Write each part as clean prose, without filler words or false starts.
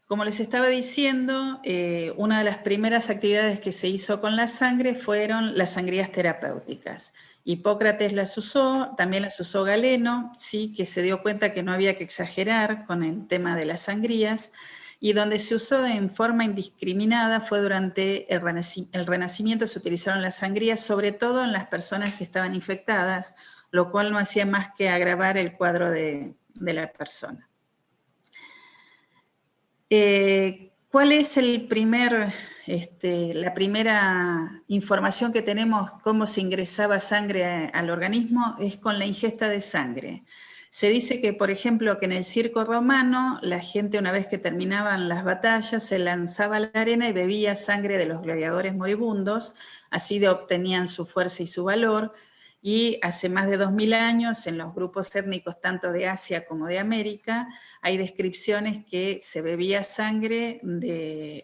Como les estaba diciendo, una de las primeras actividades que se hizo con la sangre fueron las sangrías terapéuticas. Hipócrates las usó, también las usó Galeno, ¿sí? Que se dio cuenta que no había que exagerar con el tema de las sangrías, y donde se usó en forma indiscriminada fue durante el Renacimiento. Se utilizaron las sangrías, sobre todo en las personas que estaban infectadas, lo cual no hacía más que agravar el cuadro de la persona. ¿Cuál es la primera información que tenemos, cómo se ingresaba sangre al organismo? Es con la ingesta de sangre. Se dice que, por ejemplo, que en el circo romano, la gente, una vez que terminaban las batallas, se lanzaba a la arena y bebía sangre de los gladiadores moribundos, así obtenían su fuerza y su valor. Y hace más de 2000 años, en los grupos étnicos tanto de Asia como de América, hay descripciones que se bebía sangre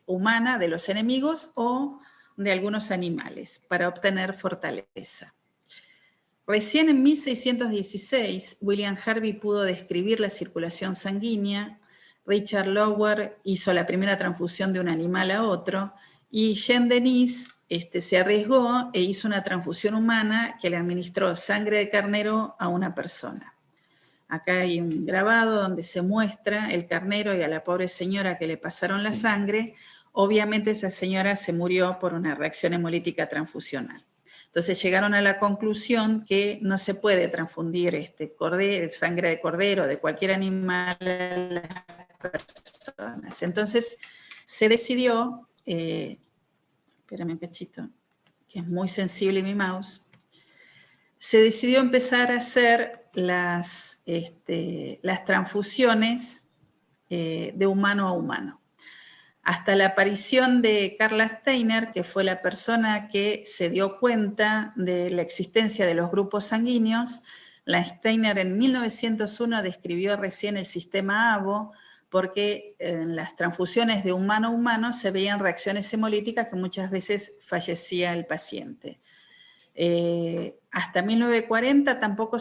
humana de los enemigos o de algunos animales para obtener fortaleza. Recién en 1616, William Harvey pudo describir la circulación sanguínea, Richard Lower hizo la primera transfusión de un animal a otro, y Jean Denis se arriesgó e hizo una transfusión humana que le administró sangre de carnero a una persona. Acá hay un grabado donde se muestra el carnero y a la pobre señora que le pasaron la sangre. Obviamente esa señora se murió por una reacción hemolítica transfusional. Entonces llegaron a la conclusión que no se puede transfundir sangre de cordero, de cualquier animal, a las personas. Entonces se decidió, espérame un cachito, que es muy sensible mi mouse, se decidió empezar a hacer las transfusiones de humano a humano. Hasta la aparición de Carla Steiner, que fue la persona que se dio cuenta de la existencia de los grupos sanguíneos. La Steiner en 1901 describió recién el sistema ABO, porque en las transfusiones de humano a humano se veían reacciones hemolíticas que muchas veces fallecía el paciente. Hasta 1940 tampoco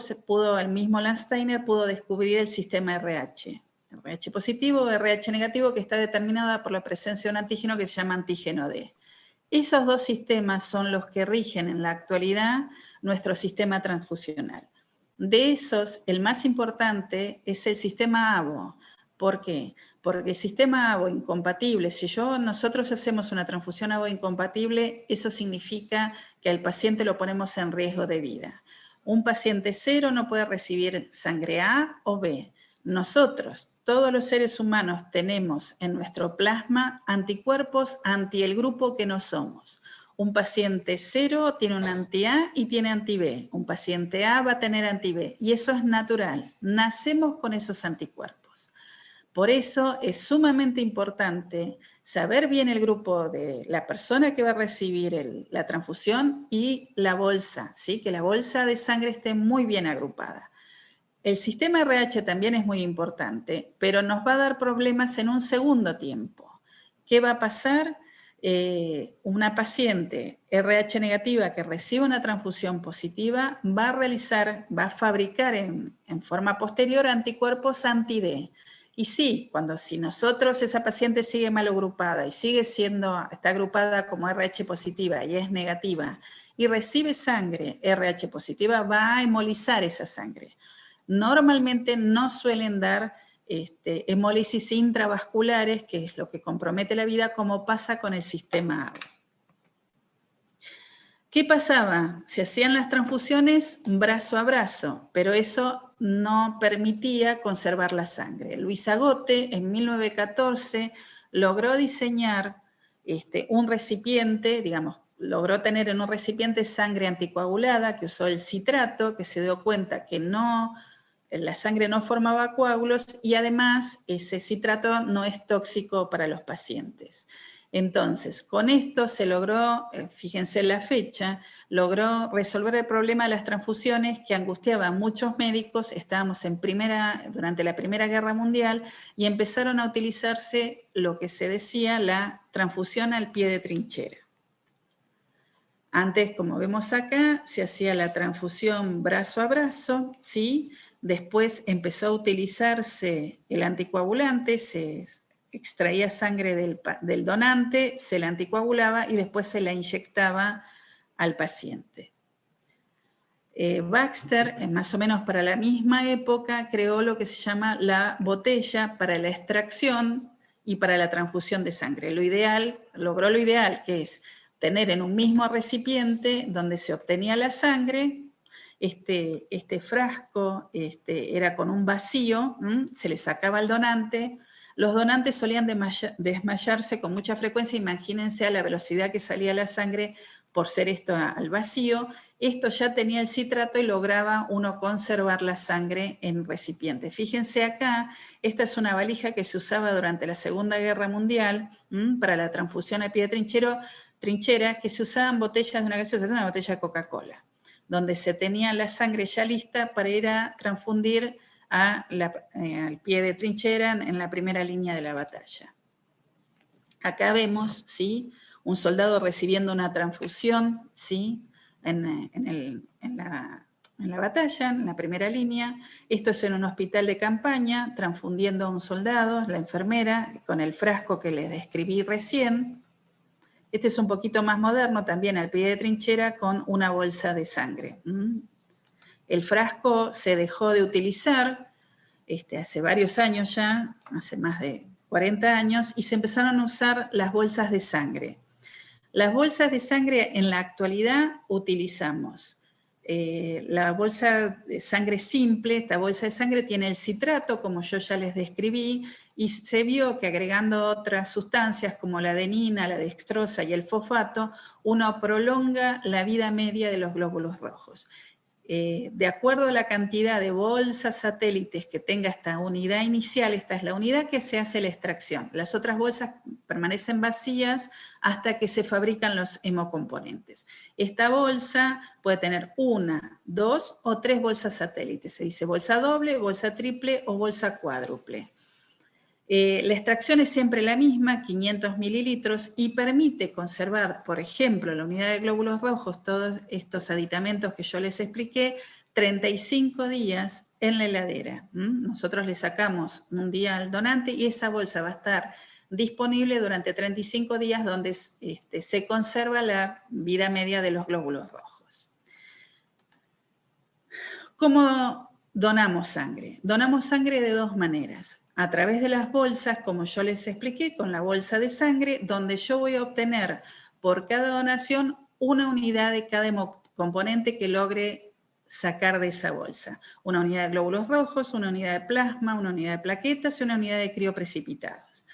el mismo Landsteiner pudo descubrir el sistema RH. RH positivo o RH negativo, que está determinada por la presencia de un antígeno que se llama antígeno D. Esos dos sistemas son los que rigen en la actualidad nuestro sistema transfusional. De esos, el más importante es el sistema ABO. ¿Por qué? Porque el sistema ABO incompatible, si nosotros hacemos una transfusión ABO incompatible, eso significa que al paciente lo ponemos en riesgo de vida. Un paciente cero no puede recibir sangre A o B. Nosotros, todos los seres humanos, tenemos en nuestro plasma anticuerpos anti el grupo que no somos. Un paciente cero tiene un anti-A y tiene anti-B. Un paciente A va a tener anti-B. Y eso es natural. Nacemos con esos anticuerpos. Por eso es sumamente importante saber bien el grupo de la persona que va a recibir la transfusión y la bolsa, ¿sí? Que la bolsa de sangre esté muy bien agrupada. El sistema RH también es muy importante, pero nos va a dar problemas en un segundo tiempo. ¿Qué va a pasar? Una paciente RH negativa que reciba una transfusión positiva va a fabricar en forma posterior anticuerpos anti-D. Y sí, si nosotros, esa paciente sigue mal agrupada y está agrupada como RH positiva y es negativa, y recibe sangre RH positiva, va a hemolizar esa sangre. Normalmente no suelen dar hemólisis intravasculares, que es lo que compromete la vida, como pasa con el sistema ABO. ¿Qué pasaba? Se hacían las transfusiones brazo a brazo, pero eso no permitía conservar la sangre. Luis Agote, en 1914, logró diseñar un recipiente, logró tener en un recipiente sangre anticoagulada, que usó el citrato, que se dio cuenta que la sangre no formaba coágulos, y además ese citrato no es tóxico para los pacientes. Entonces, con esto se logró, fíjense en la fecha, logró resolver el problema de las transfusiones que angustiaba a muchos médicos. Estábamos durante la Primera Guerra Mundial, y empezaron a utilizarse lo que se decía la transfusión al pie de trinchera. Antes, como vemos acá, se hacía la transfusión brazo a brazo, ¿sí? Después empezó a utilizarse el anticoagulante, extraía sangre del donante, se la anticoagulaba y después se la inyectaba al paciente. Baxter, más o menos para la misma época, creó lo que se llama la botella para la extracción y para la transfusión de sangre. Logró lo ideal, que es tener en un mismo recipiente donde se obtenía la sangre. Este frasco era con un vacío, se le sacaba al donante. Los donantes solían desmayarse con mucha frecuencia, imagínense a la velocidad que salía la sangre por ser esto al vacío. Esto ya tenía el citrato y lograba uno conservar la sangre en recipiente. Fíjense acá, esta es una valija que se usaba durante la Segunda Guerra Mundial para la transfusión a pie de trinchera, que se usaban botellas de una gaseosa, una botella de Coca-Cola, donde se tenía la sangre ya lista para ir a transfundir al pie de trinchera en la primera línea de la batalla. Acá vemos, ¿sí?, un soldado recibiendo una transfusión, ¿sí?, en la batalla, en la primera línea. Esto es en un hospital de campaña, transfundiendo a un soldado, la enfermera, con el frasco que les describí recién. Este es un poquito más moderno, también al pie de trinchera, con una bolsa de sangre. El frasco se dejó de utilizar hace varios años ya, hace más de 40 años, y se empezaron a usar las bolsas de sangre. Las bolsas de sangre en la actualidad utilizamos la bolsa de sangre simple. Esta bolsa de sangre tiene el citrato, como yo ya les describí, y se vio que agregando otras sustancias como la adenina, la dextrosa y el fosfato, uno prolonga la vida media de los glóbulos rojos. De acuerdo a la cantidad de bolsas satélites que tenga esta unidad inicial, esta es la unidad que se hace la extracción. Las otras bolsas permanecen vacías hasta que se fabrican los hemocomponentes. Esta bolsa puede tener 1, 2 o 3 bolsas satélites. Se dice bolsa doble, bolsa triple o bolsa cuádruple. La extracción es siempre la misma, 500 mililitros, y permite conservar, por ejemplo, la unidad de glóbulos rojos, todos estos aditamentos que yo les expliqué, 35 días en la heladera. Nosotros le sacamos un día al donante y esa bolsa va a estar disponible durante 35 días donde se conserva la vida media de los glóbulos rojos. ¿Cómo donamos sangre? Donamos sangre de dos maneras. A través de las bolsas, como yo les expliqué, con la bolsa de sangre, donde yo voy a obtener por cada donación una unidad de cada componente que logre sacar de esa bolsa. Una unidad de glóbulos rojos, una unidad de plasma, una unidad de plaquetas y una unidad de crioprecipitados.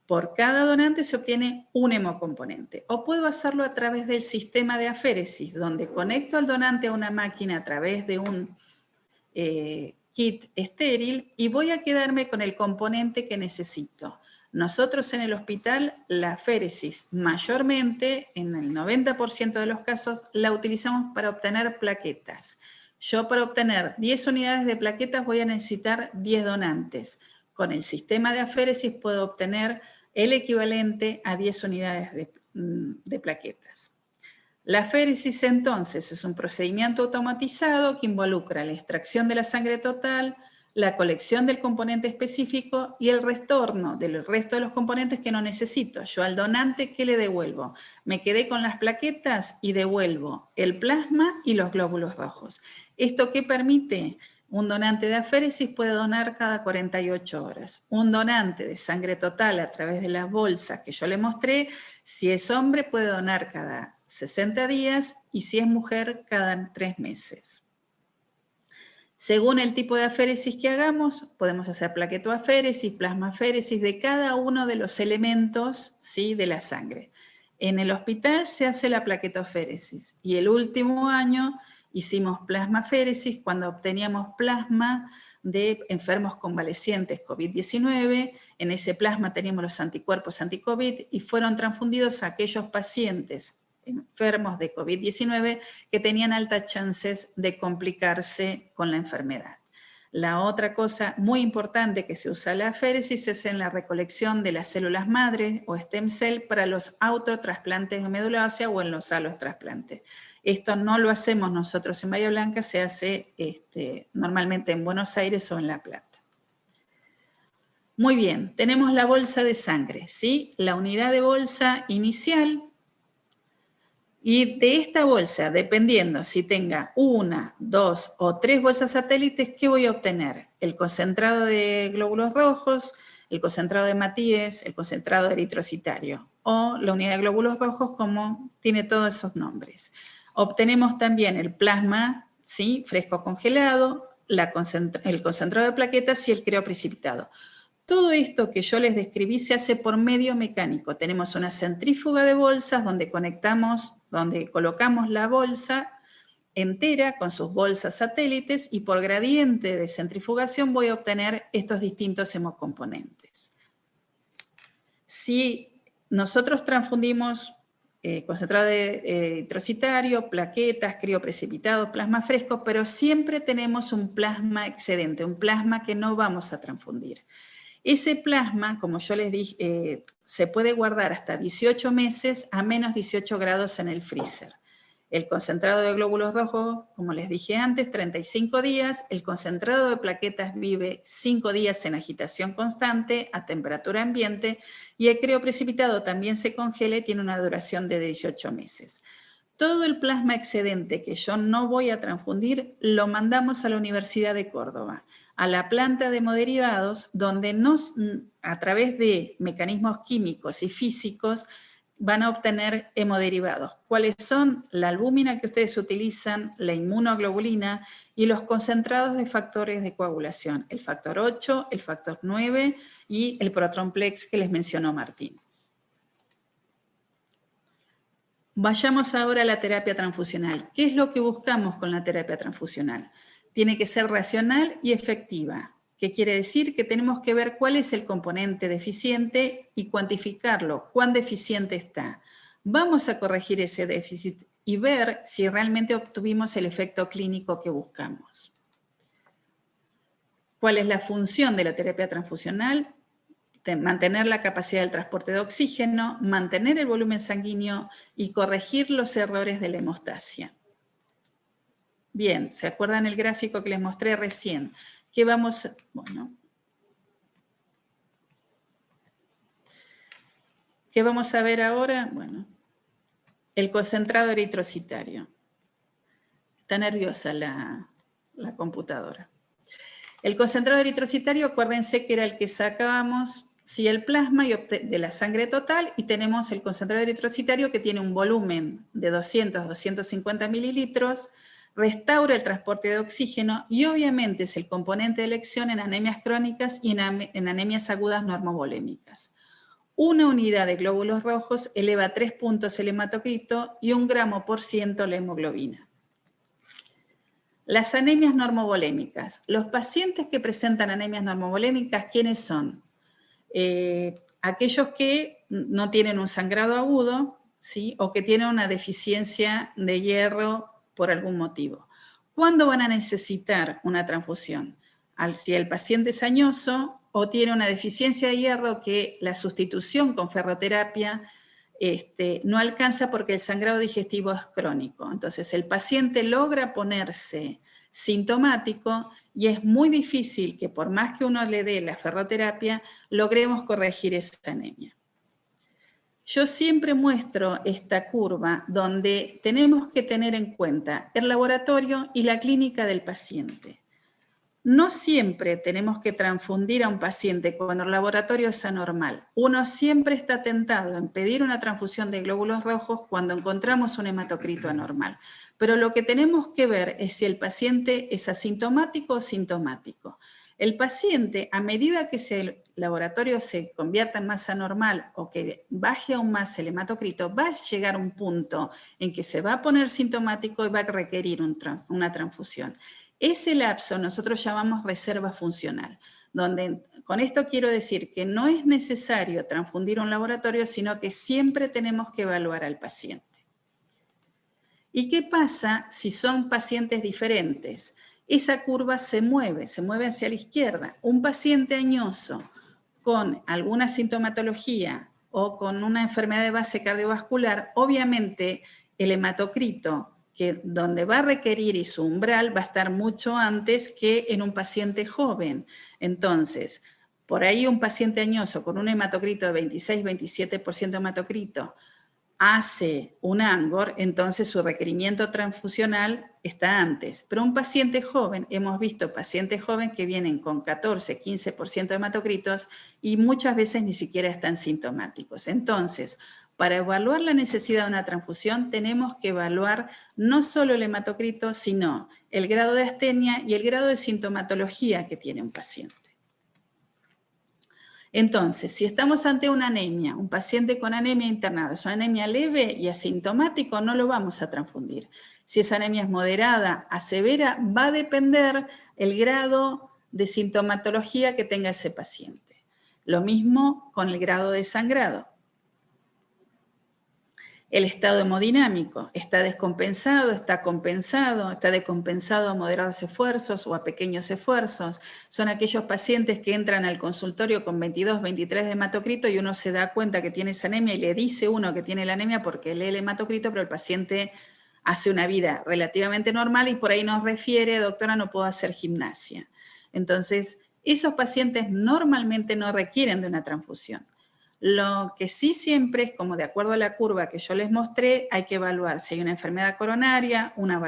Por cada donante se obtiene un hemocomponente. O puedo hacerlo a través del sistema de aféresis, donde conecto al donante a una máquina a través de un kit estéril y voy a quedarme con el componente que necesito. Nosotros en el hospital la aféresis mayormente, en el 90% de los casos, la utilizamos para obtener plaquetas. Yo para obtener 10 unidades de plaquetas voy a necesitar 10 donantes. Con el sistema de aféresis puedo obtener el equivalente a 10 unidades de plaquetas. La aféresis, entonces, es un procedimiento automatizado que involucra la extracción de la sangre total, la colección del componente específico y el retorno del resto de los componentes que no necesito. Yo al donante, ¿qué le devuelvo? Me quedé con las plaquetas y devuelvo el plasma y los glóbulos rojos. ¿Esto qué permite? Un donante de aféresis puede donar cada 48 horas. Un donante de sangre total a través de las bolsas que yo le mostré, si es hombre puede donar cada 60 días y si es mujer cada 3 meses. Según el tipo de aféresis que hagamos, podemos hacer plaquetoaféresis, plasmaaféresis de cada uno de los elementos, ¿sí?, de la sangre. En el hospital se hace la plaquetoaféresis y el último año hicimos plasmaaféresis cuando obteníamos plasma de enfermos convalecientes COVID-19. En ese plasma teníamos los anticuerpos anti-COVID y fueron transfundidos a aquellos pacientes enfermos de COVID-19 que tenían altas chances de complicarse con la enfermedad. La otra cosa muy importante que se usa la aféresis es en la recolección de las células madre o stem cell para los autotrasplantes de médula ósea o en los alotrasplantes. Esto no lo hacemos nosotros en Bahía Blanca, se hace normalmente en Buenos Aires o en La Plata. Muy bien, tenemos la bolsa de sangre, ¿sí? La unidad de bolsa inicial. Y de esta bolsa, dependiendo si tenga 1, 2 o 3 bolsas satélites, ¿qué voy a obtener? El concentrado de glóbulos rojos, el concentrado de Matías, el concentrado eritrocitario, o la unidad de glóbulos rojos, como tiene todos esos nombres. Obtenemos también el plasma, ¿sí? Fresco congelado, el concentrado de plaquetas y el crioprecipitado. Todo esto que yo les describí se hace por medio mecánico. Tenemos una centrífuga de bolsas donde colocamos la bolsa entera con sus bolsas satélites y por gradiente de centrifugación voy a obtener estos distintos hemocomponentes. Si nosotros transfundimos concentrado de eritrocitario, plaquetas, crioprecipitado, plasma fresco, pero siempre tenemos un plasma excedente, un plasma que no vamos a transfundir. Ese plasma, como yo les dije, se puede guardar hasta 18 meses a menos 18 grados en el freezer. El concentrado de glóbulos rojos, como les dije antes, 35 días. El concentrado de plaquetas vive 5 días en agitación constante a temperatura ambiente. Y el crioprecipitado también se congela y tiene una duración de 18 meses. Todo el plasma excedente que yo no voy a transfundir lo mandamos a la Universidad de Córdoba, a la planta de hemoderivados, donde a través de mecanismos químicos y físicos van a obtener hemoderivados. ¿Cuáles son? La albúmina que ustedes utilizan, la inmunoglobulina y los concentrados de factores de coagulación, el factor 8, el factor 9 y el protonplex que les mencionó Martín. Vayamos ahora a la terapia transfusional. ¿Qué es lo que buscamos con la terapia transfusional? Tiene que ser racional y efectiva. ¿Qué quiere decir? Que tenemos que ver cuál es el componente deficiente y cuantificarlo, cuán deficiente está. Vamos a corregir ese déficit y ver si realmente obtuvimos el efecto clínico que buscamos. ¿Cuál es la función de la terapia transfusional? Mantener la capacidad del transporte de oxígeno, mantener el volumen sanguíneo y corregir los errores de la hemostasia. Bien, ¿se acuerdan el gráfico que les mostré recién? ¿Qué vamos a ver ahora? Bueno, el concentrado eritrocitario. Está nerviosa la computadora. El concentrado eritrocitario, acuérdense que era el que sacábamos el plasma de la sangre total, y tenemos el concentrado eritrocitario que tiene un volumen de 200-250 mililitros, restaura el transporte de oxígeno y obviamente es el componente de elección en anemias crónicas y en anemias agudas normovolémicas. Una unidad de glóbulos rojos eleva 3 puntos el hematocrito y 1 gramo por ciento la hemoglobina. Las anemias normovolémicas. Los pacientes que presentan anemias normovolémicas, ¿quiénes son? Aquellos que no tienen un sangrado agudo, ¿sí? O que tienen una deficiencia de hierro por algún motivo. ¿Cuándo van a necesitar una transfusión? Si el paciente es añoso o tiene una deficiencia de hierro que la sustitución con ferroterapia no alcanza porque el sangrado digestivo es crónico. Entonces el paciente logra ponerse sintomático y es muy difícil que por más que uno le dé la ferroterapia, logremos corregir esa anemia. Yo siempre muestro esta curva donde tenemos que tener en cuenta el laboratorio y la clínica del paciente. No siempre tenemos que transfundir a un paciente cuando el laboratorio es anormal. Uno siempre está tentado en pedir una transfusión de glóbulos rojos cuando encontramos un hematocrito anormal. Pero lo que tenemos que ver es si el paciente es asintomático o sintomático. El paciente, a medida que el laboratorio se convierta en más anormal o que baje aún más el hematocrito, va a llegar a un punto en que se va a poner sintomático y va a requerir una transfusión. Ese lapso nosotros llamamos reserva funcional, donde con esto quiero decir que no es necesario transfundir un laboratorio, sino que siempre tenemos que evaluar al paciente. ¿Y qué pasa si son pacientes diferentes? Esa curva se mueve hacia la izquierda. Un paciente añoso con alguna sintomatología o con una enfermedad de base cardiovascular, obviamente el hematocrito donde va a requerir y su umbral va a estar mucho antes que en un paciente joven. Entonces, Por ahí un paciente añoso con un hematocrito de 26-27% de hematocrito hace un ANGOR, entonces su requerimiento transfusional está antes. Pero un paciente joven, hemos visto pacientes jóvenes que vienen con 14-15% de hematocritos y muchas veces ni siquiera están sintomáticos. Entonces, para evaluar la necesidad de una transfusión, tenemos que evaluar no solo el hematocrito, sino el grado de astenia y el grado de sintomatología que tiene un paciente. Entonces, si estamos ante una anemia, un paciente con anemia internado, es una anemia leve y asintomático, no lo vamos a transfundir. Si esa anemia es moderada a severa, va a depender el grado de sintomatología que tenga ese paciente. Lo mismo con el grado de sangrado. El estado hemodinámico, ¿está descompensado, está compensado, está decompensado a moderados esfuerzos o a pequeños esfuerzos? Son aquellos pacientes que entran al consultorio con 22, 23 de hematocrito y uno se da cuenta que tiene esa anemia y le dice uno que tiene la anemia porque lee el hematocrito, pero el paciente hace una vida relativamente normal y por ahí nos refiere, doctora, no puedo hacer gimnasia. Entonces, esos pacientes normalmente no requieren de una transfusión. Lo que sí siempre es, como de acuerdo a la curva que yo les mostré, hay que evaluar si hay una enfermedad coronaria, una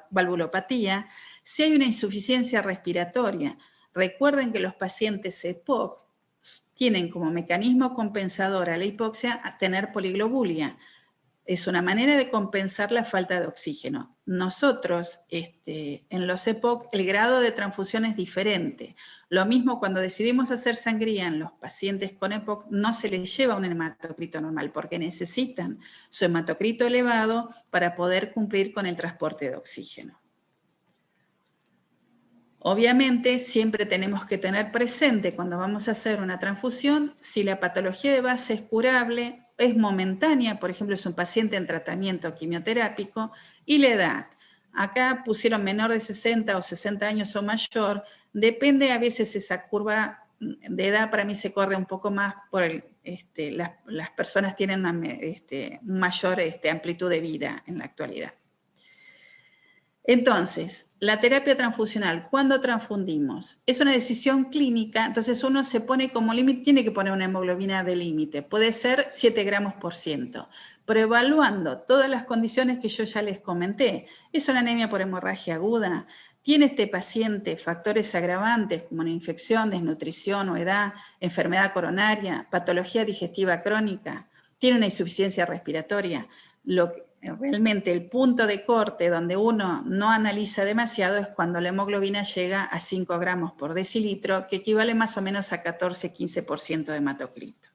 valvulopatía, si hay una insuficiencia respiratoria. Recuerden que los pacientes EPOC tienen como mecanismo compensador a la hipoxia tener poliglobulia. Es una manera de compensar la falta de oxígeno. Nosotros, en los EPOC, el grado de transfusión es diferente. Lo mismo cuando decidimos hacer sangría en los pacientes con EPOC, no se les lleva un hematocrito normal porque necesitan su hematocrito elevado para poder cumplir con el transporte de oxígeno. Obviamente, siempre tenemos que tener presente cuando vamos a hacer una transfusión, si la patología de base es curable, es momentánea, por ejemplo, es un paciente en tratamiento quimioterápico, y la edad. Acá pusieron menor de 60 o 60 años o mayor, depende a veces esa curva de edad, para mí se corre un poco más por las personas tienen una mayor amplitud de vida en la actualidad. Entonces, la terapia transfusional, ¿cuándo transfundimos? Es una decisión clínica, entonces uno se pone como límite, tiene que poner una hemoglobina de límite, puede ser 7 gramos por ciento, pero evaluando todas las condiciones que yo ya les comenté. Es una anemia por hemorragia aguda, tiene este paciente factores agravantes como una infección, desnutrición o edad, enfermedad coronaria, patología digestiva crónica, tiene una insuficiencia respiratoria. Realmente el punto de corte donde uno no analiza demasiado es cuando la hemoglobina llega a 5 gramos por decilitro, que equivale más o menos a 14-15% de hematocrito.